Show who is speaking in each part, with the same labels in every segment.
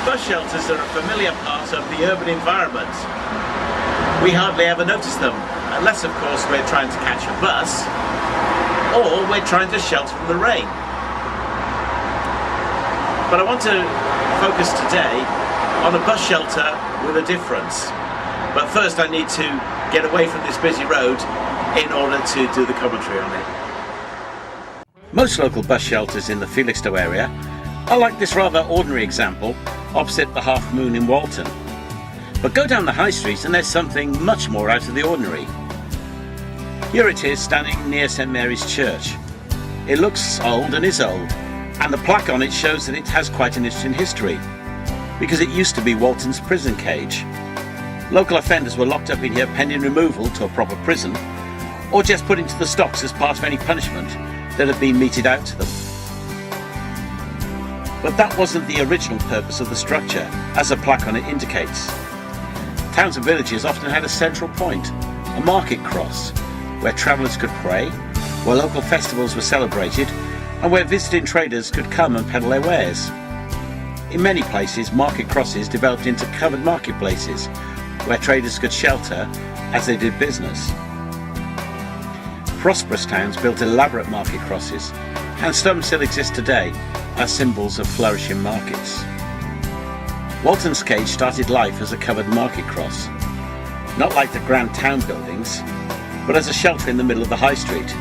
Speaker 1: bus shelters are a familiar part of the urban environment. We hardly ever notice them, unless of course we're trying to catch a bus, or we're trying to shelter from the rain. But I want to focus today on a bus shelter with a difference. But first I need to get away from this busy road in order to do the commentary on it. Most local bus shelters in the Felixstowe area are like this rather ordinary example opposite the Half Moon in Walton. But go down the high street and there's something much more out of the ordinary. Here it is standing near St Mary's Church. It looks old and is old, and the plaque on it shows that it has quite an interesting history, because it used to be Walton's prison cage. Local offenders were locked up in here pending removal to a proper prison, or just put into the stocks as part of any punishment that had been meted out to them. But that wasn't the original purpose of the structure, as the plaque on it indicates. Towns and villages often had a central point, a market cross, where travellers could pray, where local festivals were celebrated, and where visiting traders could come and peddle their wares. In many places, market crosses developed into covered marketplaces, where traders could shelter as they did business. Prosperous towns built elaborate market crosses, and some still exist today as symbols of flourishing markets. Walton's cage started life as a covered market cross, not like the grand town buildings, but as a shelter in the middle of the high street.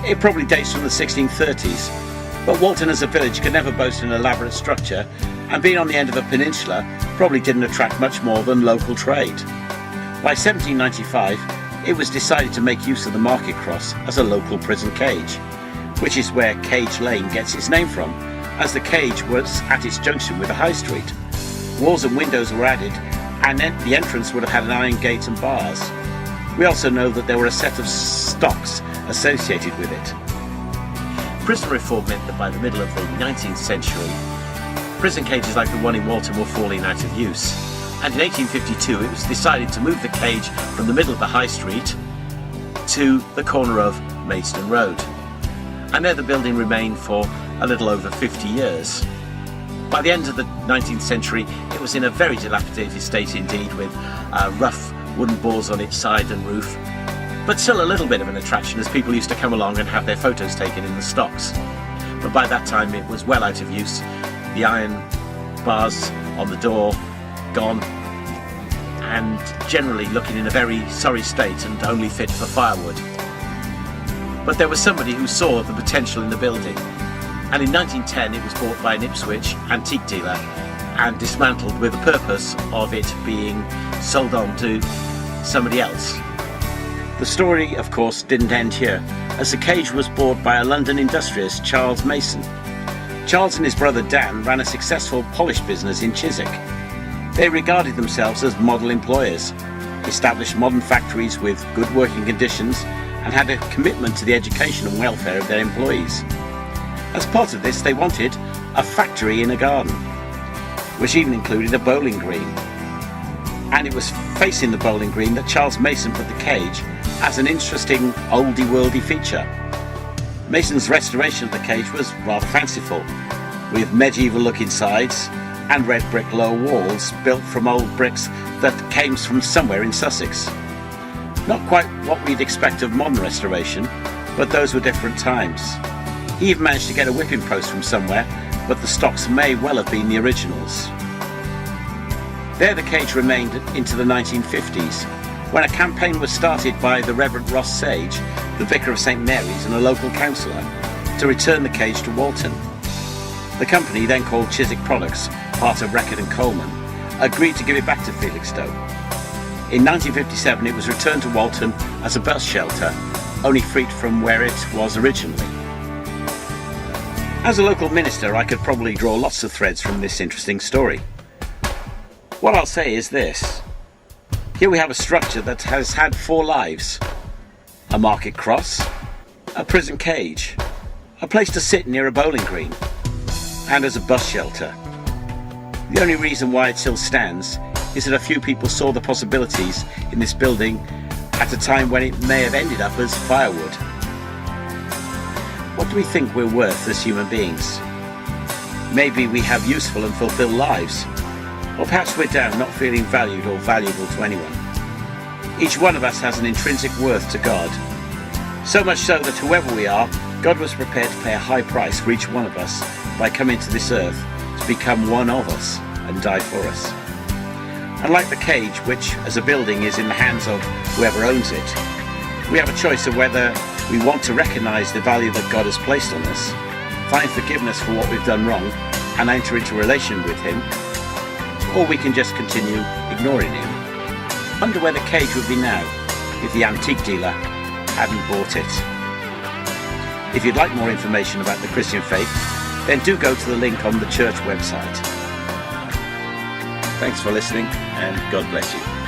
Speaker 1: It probably dates from the 1630s, but Walton as a village could never boast an elaborate structure, and being on the end of a peninsula probably didn't attract much more than local trade. By 1795, it was decided to make use of the market cross as a local prison cage, which is where Cage Lane gets its name from, as the cage was at its junction with the high street. Walls and windows were added, and the entrance would have had an iron gate and bars. We also know that there were a set of stocks associated with it. Prison reform meant that by the middle of the 19th century, prison cages like the one in Walton were falling out of use. And in 1852 it was decided to move the cage from the middle of the high street to the corner of Maidstone Road. And there the building remained for a little over 50 years. By the end of the 19th century, it was in a very dilapidated state indeed, with rough wooden boards on its side and roof, but still a little bit of an attraction as people used to come along and have their photos taken in the stocks. But by that time it was well out of use, the iron bars on the door gone, and generally looking in a very sorry state and only fit for firewood. But there was somebody who saw the potential in the building, and in 1910 it was bought by an Ipswich antique dealer and dismantled with the purpose of it being sold on to somebody else. The story, of course, didn't end here, as the cage was bought by a London industrialist, Charles Mason. Charles and his brother Dan ran a successful polish business in Chiswick. They regarded themselves as model employers, established modern factories with good working conditions, and had a commitment to the education and welfare of their employees. As part of this, they wanted a factory in a garden, which even included a bowling green. And it was facing the bowling green that Charles Mason put the cage as an interesting oldie-worldy feature. Mason's restoration of the cage was rather fanciful, with medieval-looking sides and red brick lower walls built from old bricks that came from somewhere in Sussex. Not quite what we'd expect of modern restoration, but those were different times. He even managed to get a whipping post from somewhere, but the stocks may well have been the originals. There the cage remained into the 1950s, when a campaign was started by the Reverend Ross Sage, the Vicar of St Mary's and a local councillor, to return the cage to Walton. The company, then called Chiswick Products, part of Reckitt and Coleman, agreed to give it back to Felixstowe. In 1957 it was returned to Walton as a bus shelter, only freed from where it was originally. As a local minister, I could probably draw lots of threads from this interesting story. What I'll say is this. Here we have a structure that has had 4 lives. A market cross, a prison cage, a place to sit near a bowling green, and as a bus shelter. The only reason why it still stands is that a few people saw the possibilities in this building at a time when it may have ended up as firewood. What do we think we're worth as human beings? Maybe we have useful and fulfilled lives, Or perhaps we're down, not feeling valued or valuable to anyone. Each one of us has an intrinsic worth to God. So much so that whoever we are, God was prepared to pay a high price for each one of us by coming to this earth to become one of us and die for us. Unlike the cage, which as a building is in the hands of whoever owns it, we have a choice of whether we want to recognise the value that God has placed on us, find forgiveness for what we've done wrong, and enter into a relation with Him, or we can just continue ignoring Him. I wonder where the cage would be now if the antique dealer hadn't bought it. If you'd like more information about the Christian faith, then do go to the link on the church website. Thanks for listening, and God bless you.